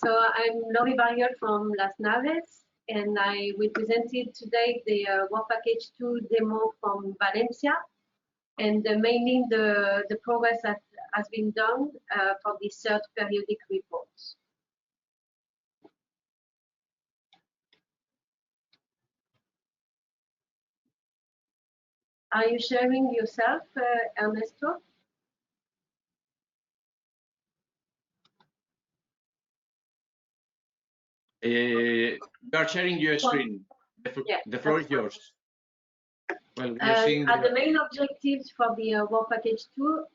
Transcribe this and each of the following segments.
So I'm Laurie Barriol from Las Naves, and I will present today the work package 2 demo from Valencia, and mainly the progress that has been done for the third periodic report. Are you sharing yourself, Ernesto? You are sharing your screen. The floor is yours. Well, the main objectives for the work package 2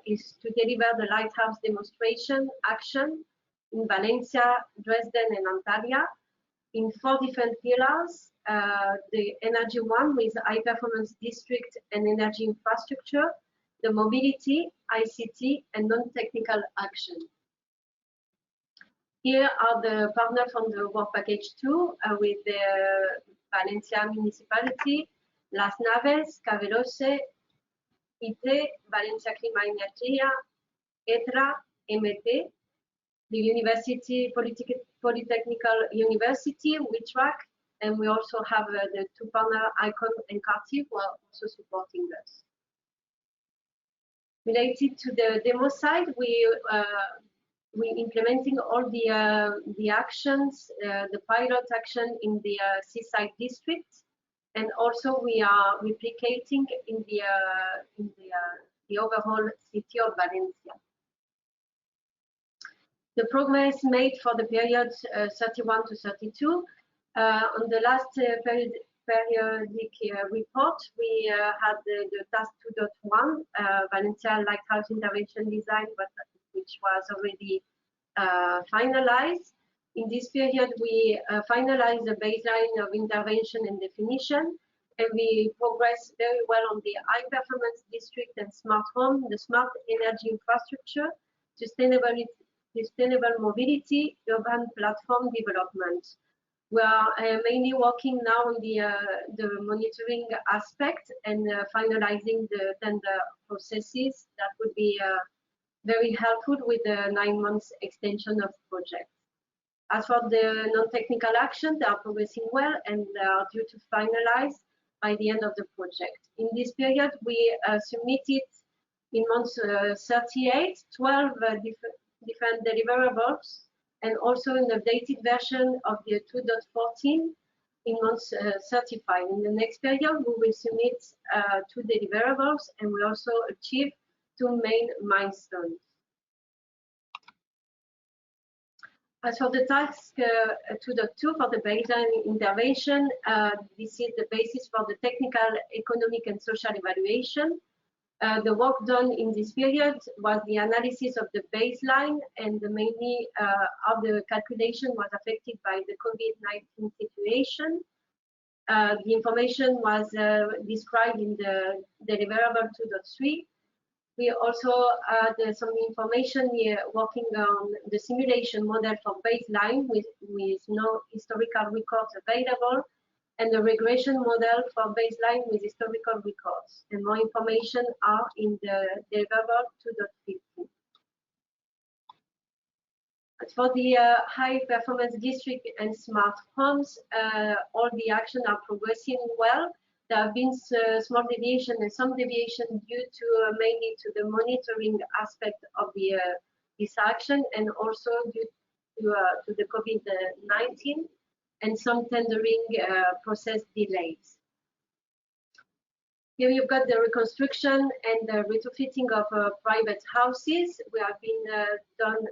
is to deliver the lighthouse demonstration action in Valencia, Dresden, and Antalya in 4 different pillars. The energy one with high performance district and energy infrastructure, the mobility, ICT, and non-technical action. Here are the partners from the work package 2 with the Valencia municipality, Las Naves, Cavelose, IT, Valencia Clima y Energía, ETRA, MT, the University Polytechnical University, WITRAC, and we also have the 2 partner ICON and CARTI who are also supporting us. Related to the demo side, we're implementing all the actions, the pilot action in the seaside district, and also we are replicating in the overall city of Valencia. The progress made for the period 31 to 32. On the last periodic report, we had the task 2.1, Valencia Lighthouse Intervention Design, which was already finalized. In this period, we finalized the baseline of intervention and definition, and we progressed very well on the high performance district and smart home, the smart energy infrastructure, sustainable mobility, urban platform development. We are mainly working now on the monitoring aspect and finalizing the tender processes. That would be very helpful with the 9 months extension of the project. As for the non-technical action, they are progressing well and they are due to finalize by the end of the project. In this period, we submitted in month 38, 12 different deliverables, and also an updated version of the 2.14 in month 35. In the next period, we will submit 2 deliverables, and we also achieve 2 main milestones. As for the task 2.2 for the baseline intervention, this is the basis for the technical, economic, and social evaluation. The work done in this period was the analysis of the baseline, and mainly how the calculation was affected by the COVID-19 situation. The information was described in the deliverable 2.3. We also had some information here working on the simulation model for baseline with no historical records available, and the regression model for baseline with historical records. And more information are in the deliverable 2.15. As for the high performance district and smart homes, all the actions are progressing well. There have been small deviation and some deviation due to mainly to the monitoring aspect of this action, and also due to the COVID-19 and some tendering process delays. Here you've got the reconstruction and the retrofitting of private houses. We have been done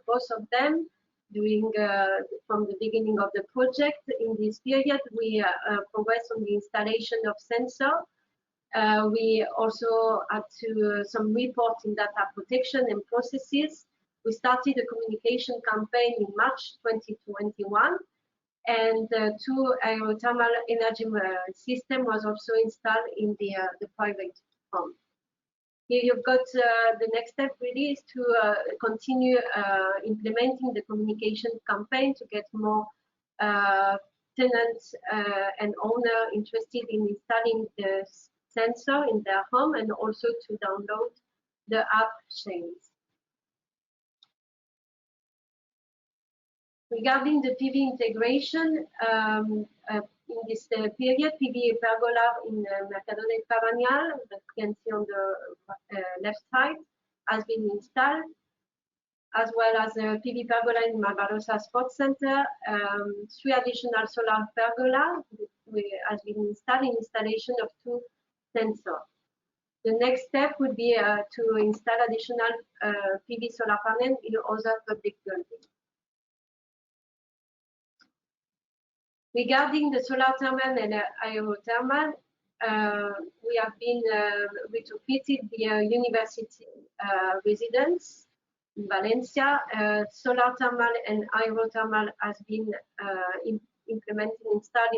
both of them during from the beginning of the project. In this period, we progressed on the installation of sensor. We also had to some report in data protection and processes. We started a communication campaign in March 2021, and 2 aerothermal energy system was also installed in the private home. Here you've got the next step really is to continue implementing the communication campaign to get more tenants and owner interested in installing the sensor in their home, and also to download the app chains. Regarding the PV integration, in this period, PV pergola in Mercadona Cavanial, that you can see on the left side, has been installed, as well as a PV pergola in Malvarosa Sports Center. 3 additional solar pergola has been installed in installation of 2 sensors. The next step would be to install additional PV solar panels in other public buildings. Regarding the solar thermal and aerothermal, we have been retrofitted the university residence in Valencia. Solar thermal and aerothermal has been implemented and installed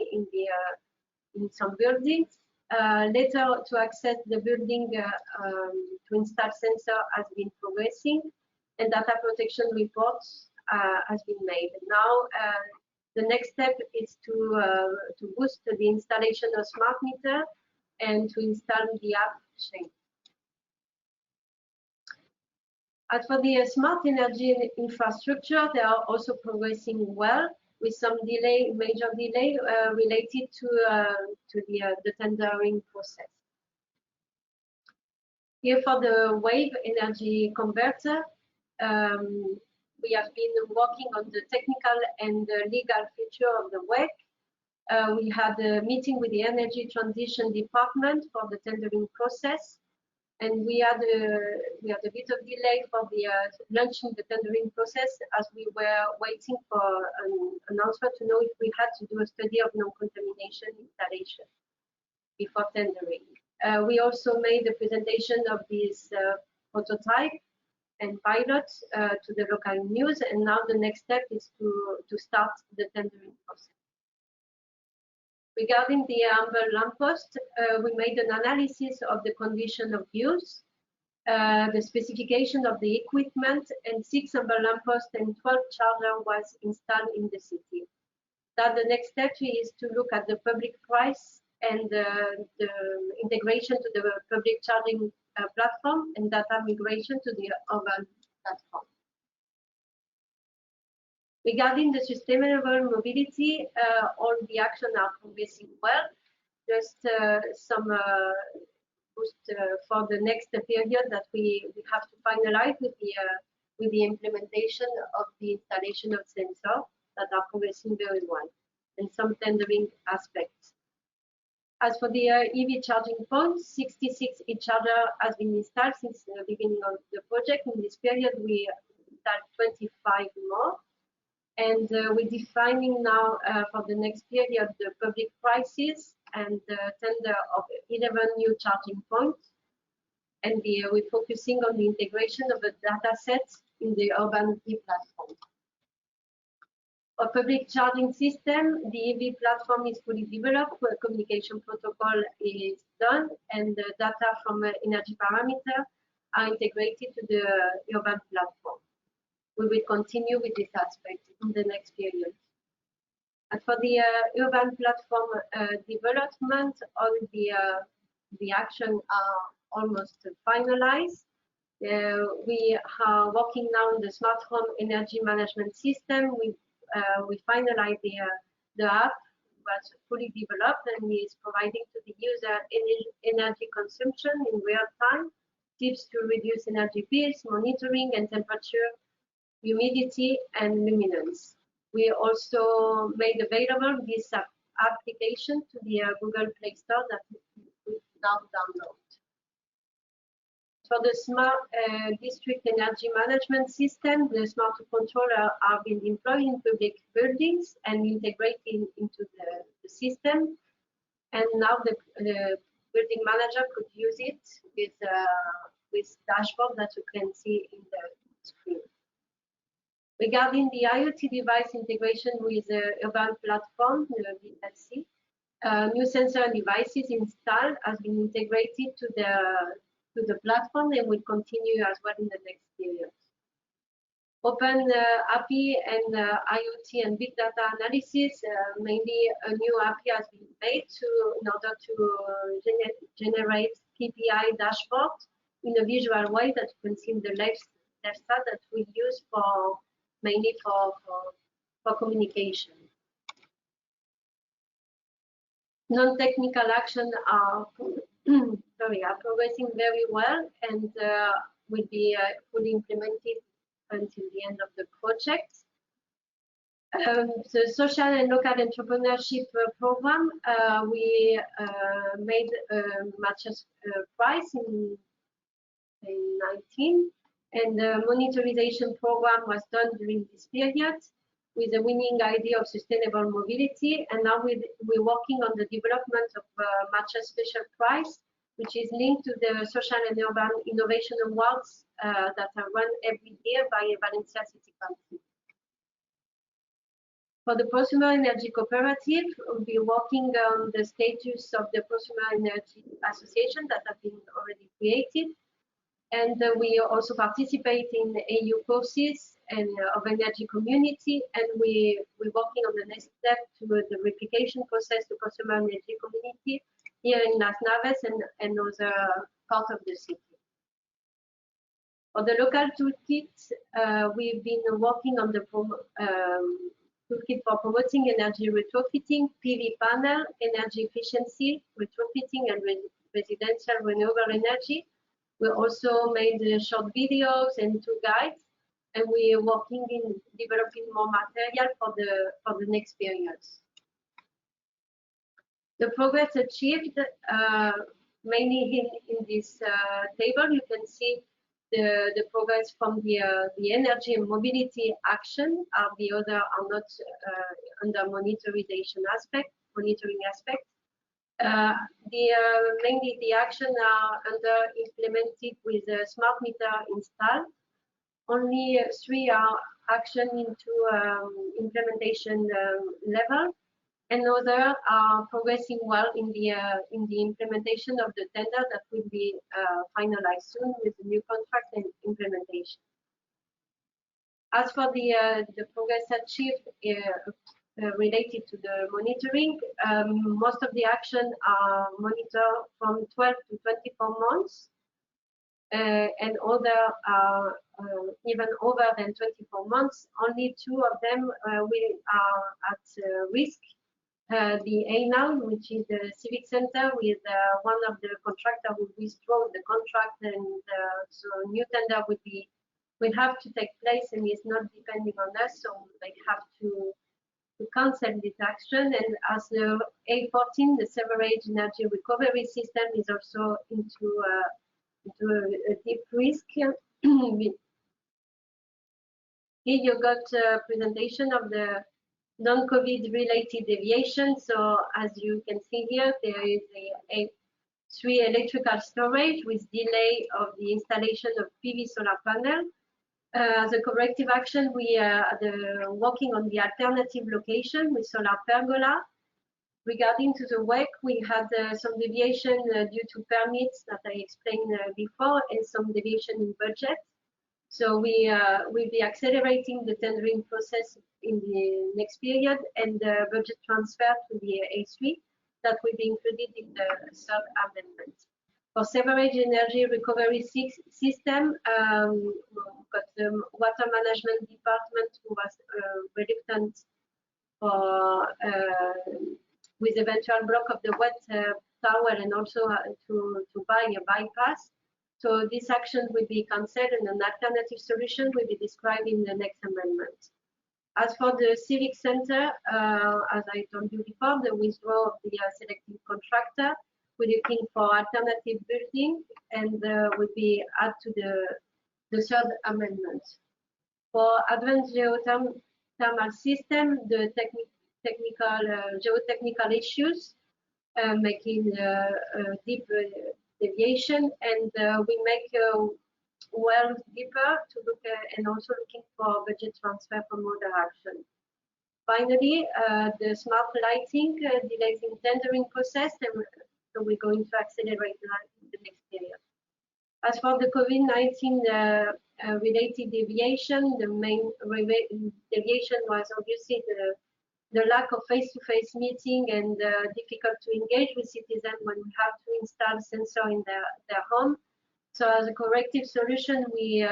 in some buildings. Later, to access the building to install sensor has been progressing, and data protection reports has been made. Now, the next step is to boost the installation of smart meter and to install the app chain. As for the smart energy infrastructure, they are also progressing well, with some delay, major delay related to the tendering process. Here for the wave energy converter, we have been working on the technical and the legal feature of the WEC. We had a meeting with the Energy Transition Department for the tendering process, and we had a bit of delay for the launching the tendering process, as we were waiting for an answer to know if we had to do a study of non-contamination installation before tendering. We also made the presentation of this prototype and pilot to the local news, and now the next step is to start the tendering process. Regarding the Amber lamppost, we made an analysis of the condition of use, the specification of the equipment, and 6 Amber lampposts and 12 chargers was installed in the city. That the next step is to look at the public price and the integration to the public charging platform and data migration to the urban platform. Regarding the sustainable mobility, all the actions are progressing well. Just some boost for the next period that we have to finalize with the implementation of the installation of sensors that are progressing very well, and some tendering aspects. As for the EV charging points, 66 e-charger has been installed since the beginning of the project. In this period, we installed 25 more. And we're defining now for the next period the public prices and the tender of 11 new charging points. And we're focusing on the integration of the data sets in the urban e-platform. For public charging system, the EV platform is fully developed, where communication protocol is done, and the data from energy parameter are integrated to the urban platform. We will continue with this aspect in the next period. And for the urban platform development, all the actions are almost finalized. We are working now on the smart home energy management system. We finalized the app, was fully developed, and is providing to the user energy consumption in real time, tips to reduce energy bills, monitoring and temperature, humidity, and luminance. We also made available this application to the Google Play Store that you now download. For the smart district energy management system, the smart controller are being deployed in public buildings and integrated into the system. And now the building manager could use it with dashboard that you can see in the screen. Regarding the IoT device integration with the urban platform, the VLC, new sensor devices installed has been integrated to the platform and will continue as well in the next period. Open API and IoT and big data analysis, mainly a new API has been made in order to generate KPI dashboard in a visual way that you can see in the left side, that we use mainly for for communication. Non-technical actions are progressing very well and will be fully implemented until the end of the project. The social and local entrepreneurship program, we made a MAtchUP prize in 2019, and the monitorization program was done during this period with the winning idea of sustainable mobility. And now we're working on the development of MAtchUP special prize, which is linked to the Social and Urban Innovation Awards that are run every year by Valencia City Council. For the Prosumer Energy Cooperative, we'll be working on the status of the Prosumer Energy Association that have been already created. And we also participate in EU courses and of energy community, and we're working on the next step to the replication process to Prosumer Energy community here in Las Naves and other part of the city. For the local toolkit, we've been working on the toolkit for promoting energy retrofitting, PV panel, energy efficiency, retrofitting, and residential renewable energy. We also made short videos and 2 guides, and we are working in developing more material for the next periods. The progress achieved, mainly in this table, you can see the progress from the energy and mobility action. The other are not under monitoring aspect. Mainly the action are implemented with a smart meter install. Only 3 are action into implementation level, and others are progressing well in the implementation of the tender that will be finalized soon with the new contract and implementation. As for the progress achieved related to the monitoring, most of the action are monitored from 12 to 24 months, and other are even over than 24 months. Only 2 of them are at risk. The A9, which is the civic center, with one of the contractor who withdrew the contract, and so new tender will have to take place, and is not depending on us, so they have to cancel this action. And as the A14, the sewerage energy recovery system, is also into a deep risk. Here you got a presentation of the non-COVID related deviation. So as you can see here, there is a 3 electrical storage with delay of the installation of PV solar panel. As a corrective action, we are working on the alternative location with solar pergola. Regarding to the work, we had some deviation due to permits that I explained before, and some deviation in budget. So we will be accelerating the tendering process in the next period, and the budget transfer to the A3 that will be included in the 3rd amendment. For sewerage energy recovery system, we've got the water management department who was reluctant for with eventual block of the wet tower, and also to buy a bypass. So this action will be cancelled, and an alternative solution will be described in the next amendment. As for the civic center, as I told you before, the withdrawal of the selected contractor, we're looking for alternative building, and will be added to the 3rd amendment. For advanced geothermal system, the geotechnical issues making deep deviation, and we make well deeper to look and also looking for budget transfer from other action. Finally, the smart lighting delays in tendering process, and so we're going to accelerate that in the next period. As for the COVID-19 related deviation, the main deviation was obviously the lack of face-to-face meeting and difficult to engage with citizens when we have to install sensor in their home. So as a corrective solution, we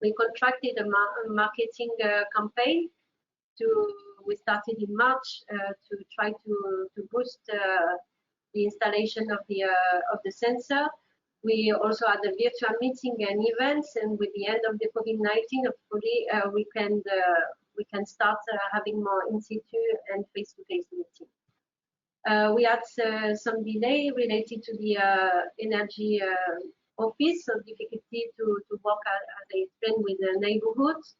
We contracted a marketing campaign. We started in March to try to boost the installation of the sensor. We also had a virtual meeting and events, and with the end of the COVID-19, hopefully we can start having more in situ and face-to-face meetings. We had some delay related to the energy office, so difficulty to work, as I explained, with the neighborhoods.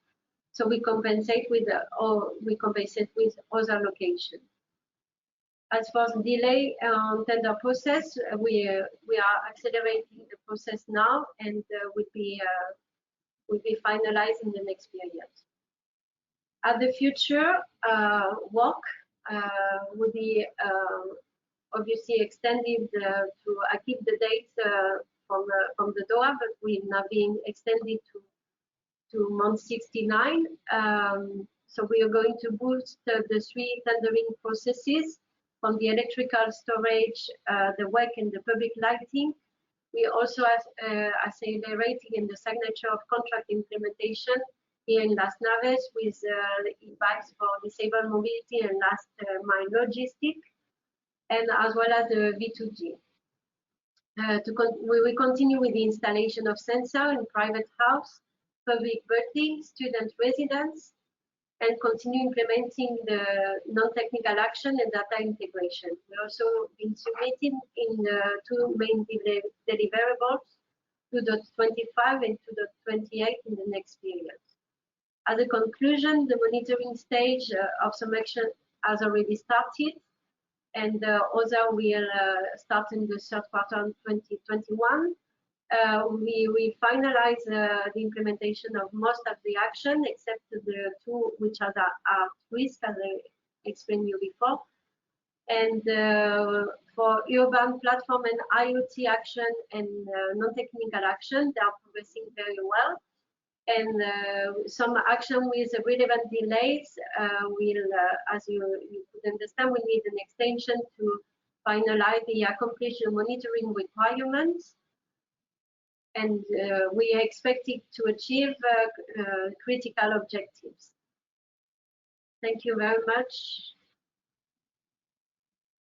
So we compensate with other locations. As for the delay on tender process, we are accelerating the process now, and will be finalized in the next period. At the future work will be obviously extended to keep the dates from the DOA, but we are now being extended to month 69. So we are going to boost the 3 tendering processes from the electrical storage, the WEC, and the public lighting. We also are accelerating in the signature of contract implementation here in Las Naves with the e-bikes for disabled mobility and last mile logistics, and as well as the V2G. We will continue with the installation of sensor in private house, public buildings, student residence, and continue implementing the non-technical action and data integration. We also been submitting in the 2 main deliverables, 2.25 and 2.28 in the next period. As a conclusion, the monitoring stage of some action has already started, and other will start in the 3rd quarter of 2021. We finalize the implementation of most of the action, except the 2 which are at risk, as I explained you before. And for urban platform and IoT action and non-technical action, they are progressing very well. And some action with relevant delays will, as you could understand, we need an extension to finalize the accomplished monitoring requirements. And we are expecting to achieve critical objectives. Thank you very much.